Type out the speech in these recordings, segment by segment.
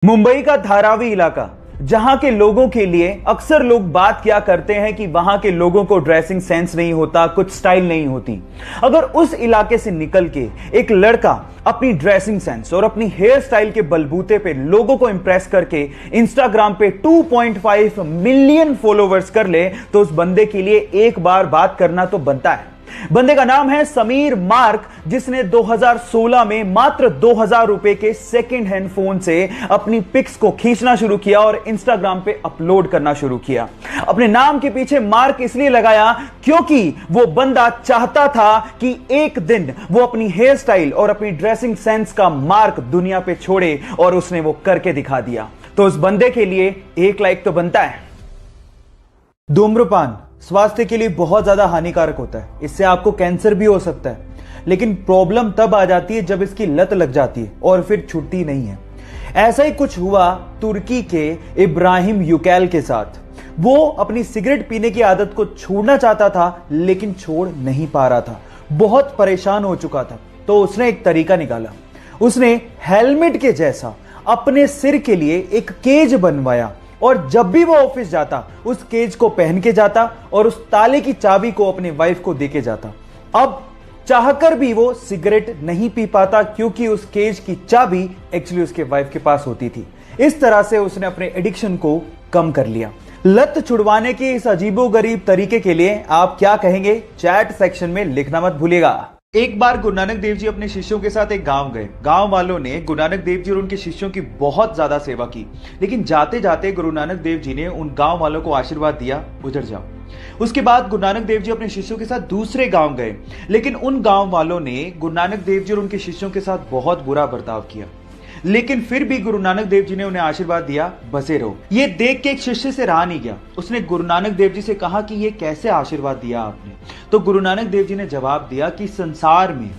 मुंबई का धारावी इलाका, जहां के लोगों के लिए अक्सर लोग बात किया करते हैं कि वहां के लोगों को ड्रेसिंग सेंस नहीं होता, कुछ स्टाइल नहीं होती। अगर उस इलाके से निकल के एक लड़का अपनी ड्रेसिंग सेंस और अपनी हेयर स्टाइल के बलबूते पे लोगों को इंप्रेस करके इंस्टाग्राम पे 2.5 मिलियन फॉलोवर्स कर ले, तो उस बंदे के लिए एक बार बात करना तो बनता है। बंदे का नाम है समीर मार्क, जिसने 2016 में मात्र 2000 रुपए के सेकंड हैंड फोन से अपनी पिक्स को खींचना शुरू किया और इंस्टाग्राम पे अपलोड करना शुरू किया। अपने नाम के पीछे मार्क इसलिए लगाया क्योंकि वो बंदा चाहता था कि एक दिन वो अपनी हेयर स्टाइल और अपनी ड्रेसिंग सेंस का मार्क दुनिया पे छोड़े, और उसने वो करके दिखा दिया। तो उस बंदे के लिए एक लाइक तो बनता है। धूम्रपान स्वास्थ्य के लिए बहुत ज्यादा हानिकारक होता है, इससे आपको कैंसर भी हो सकता है। लेकिन प्रॉब्लम तब आ जाती है जब इसकी लत लग जाती है और फिर छुट्टी नहीं है। ऐसा ही कुछ हुआ तुर्की के इब्राहिम यूकैल के साथ। वो अपनी सिगरेट पीने की आदत को छोड़ना चाहता था, लेकिन छोड़ नहीं पा रहा था, बहुत परेशान हो चुका था। तो उसने एक तरीका निकाला। उसने हेलमेट के जैसा अपने सिर के लिए एक केज बनवाया, और जब भी वो ऑफिस जाता उस केज को पहन के जाता और उस ताले की चाबी को अपने वाइफ को देके जाता। अब चाहकर भी वो सिगरेट नहीं पी पाता, क्योंकि उस केज की चाबी एक्चुअली उसके वाइफ के पास होती थी। इस तरह से उसने अपने एडिक्शन को कम कर लिया। लत छुड़वाने के इस अजीबोगरीब तरीके के लिए आप क्या कहेंगे, चैट सेक्शन में लिखना मत भूलिएगा। एक बार गुरु नानक देव जी अपने शिष्यों के साथ एक गांव गए। गांव वालों ने गुरु नानक देव जी और उनके शिष्यों की बहुत ज्यादा सेवा की, लेकिन जाते जाते गुरु नानक देव जी ने उन गांव वालों को आशीर्वाद दिया, उधर जाओ। उसके बाद गुरु नानक देव जी अपने शिष्यों के साथ दूसरे गांव गए, लेकिन उन गांव वालों ने गुरु नानक देव जी और उनके शिष्यों के साथ बहुत बुरा बर्ताव किया। लेकिन फिर भी गुरु नानक देव जी ने उन्हें आशीर्वाद दिया, बसे रहो। ये देख के एक शिष्य से रहा नहीं गया। उसने गुरु नानक देव जी से कहा कि ये कैसे आशीर्वाद दिया आपने? तो गुरु नानक देव जी ने जवाब दिया कि संसार में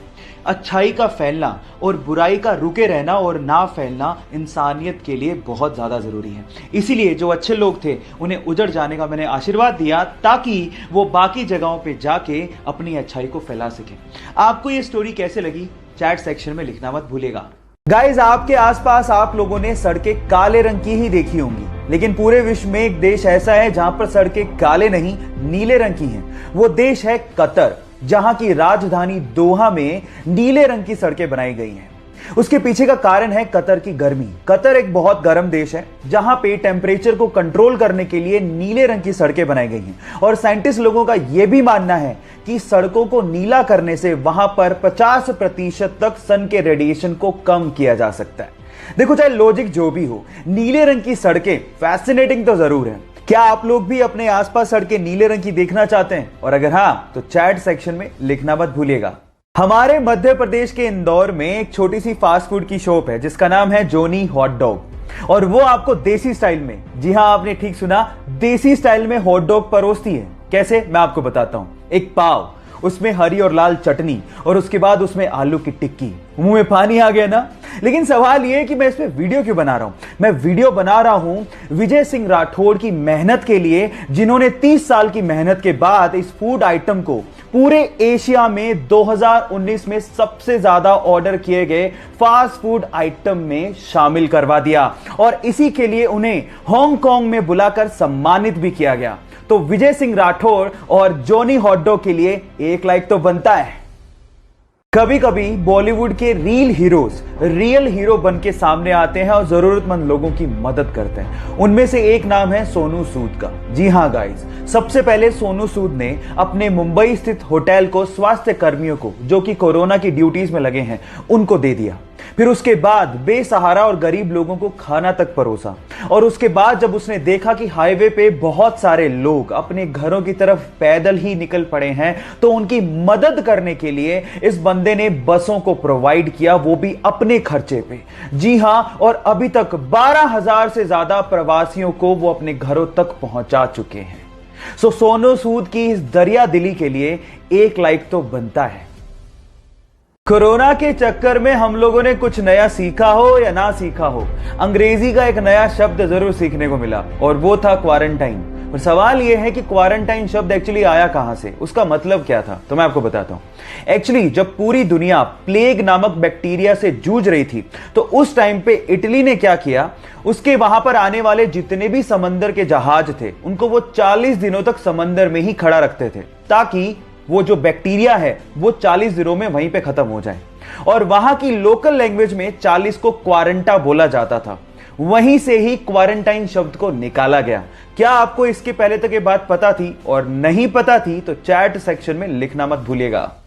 अच्छाई का फैलना और बुराई का रुके रहना और ना फैलना इंसानियत के लिए बहुत ज्यादा जरूरी है। इसीलिए जो अच्छे लोग थे उन्हें उजड़ जाने का मैंने आशीर्वाद दिया, ताकि वो बाकी जगहों पे जाके अपनी अच्छाई को फैला सके। आपको ये स्टोरी कैसे लगी, चैट सेक्शन में लिखना मत भूलिएगा। गाइज, आपके आसपास आप लोगों ने सड़कें काले रंग की ही देखी होंगी, लेकिन पूरे विश्व में एक देश ऐसा है जहां पर सड़कें काले नहीं नीले रंग की हैं। वो देश है कतर, जहां की राजधानी दोहा में नीले रंग की सड़कें बनाई गई हैं। उसके पीछे का कारण है कतर की गर्मी। कतर एक बहुत गर्म देश है, जहां पे टेम्परेचर को कंट्रोल करने के लिए नीले रंग की सड़कें बनाई गई हैं। और साइंटिस्ट लोगों का यह भी मानना है कि सड़कों को नीला करने से वहां पर 50% तक सन के रेडिएशन को कम किया जा सकता है। देखो, चाहे लॉजिक जो भी हो, नीले रंग की सड़कें फैसिनेटिंग तो जरूर है। क्या आप लोग भी अपने आसपास सड़कें नीले रंग की देखना चाहते हैं? और अगर हां, तो चैट सेक्शन में लिखना मत भूलिएगा। हमारे मध्य प्रदेश के इंदौर में एक छोटी सी फास्ट फूड की शॉप है, जिसका नाम है जोनी हॉट डॉग, और वो आपको देसी स्टाइल में, जी हां आपने ठीक सुना, देसी स्टाइल में हॉट डॉग परोसती है। कैसे, मैं आपको बताता हूं। एक पाव, उसमें हरी और लाल चटनी, और उसके बाद उसमें आलू की टिक्की। मुंह में पानी आ गया ना? लेकिन सवाल यह है कि मैं इस पे वीडियो क्यों बना रहा हूं? मैं वीडियो बना रहा हूं विजय सिंह राठौड़ की मेहनत के लिए, जिन्होंने 30 साल की मेहनत के बाद इस फूड आइटम को पूरे एशिया में 2019 में सबसे ज्यादा ऑर्डर किए गए फास्ट फूड आइटम में शामिल करवा दिया, और इसी के लिए उन्हें हांगकांग में बुलाकर सम्मानित भी किया गया। तो विजय सिंह राठौड़ और जोनी हॉट डॉग के लिए एक लाइक तो बनता है। कभी कभी बॉलीवुड के रियल हीरो बन के सामने आते हैं और जरूरतमंद लोगों की मदद करते हैं। उनमें से एक नाम है सोनू सूद का। जी हां गाइस, सबसे पहले सोनू सूद ने अपने मुंबई स्थित होटल को स्वास्थ्य कर्मियों को, जो कि कोरोना की ड्यूटीज में लगे हैं, उनको दे दिया। फिर उसके बाद बेसहारा और गरीब लोगों को खाना तक परोसा। और उसके बाद जब उसने देखा कि हाईवे पे बहुत सारे लोग अपने घरों की तरफ पैदल ही निकल पड़े हैं, तो उनकी मदद करने के लिए इस बंदे ने बसों को प्रोवाइड किया, वो भी अपने खर्चे पे। जी हां, और अभी तक 12,000 से ज्यादा प्रवासियों को वो अपने घरों तक पहुंचा चुके हैं। सो सोनू सूद की इस दरिया दिली के लिए एक लाइक तो बनता है। कोरोना के चक्कर में हम लोगों ने कुछ नया सीखा हो या ना सीखा हो, अंग्रेजी का एक नया शब्द जरूर सीखने को मिला, और वो था क्वारंटाइन। और सवाल यह है कि क्वारंटाइन शब्द एक्चुअली आया कहां से, उसका मतलब क्या था। तो मैं आपको बताता हूं। एक्चुअली जब पूरी दुनिया प्लेग नामक बैक्टीरिया से जूझ रही थी, तो उस टाइम पे इटली ने क्या किया, उसके वहां पर आने वाले जितने भी समंदर के जहाज थे, उनको वो 40 दिनों तक समंदर में ही खड़ा रखते थे, ताकि वो जो बैक्टीरिया है वो 40 दिनों में वहीं पे खत्म हो जाए। और वहां की लोकल लैंग्वेज में 40 को क्वारंटा बोला जाता था। वहीं से ही क्वारंटाइन शब्द को निकाला गया। क्या आपको इसके पहले तक ये बात पता थी? और नहीं पता थी तो चैट सेक्शन में लिखना मत भूलिएगा।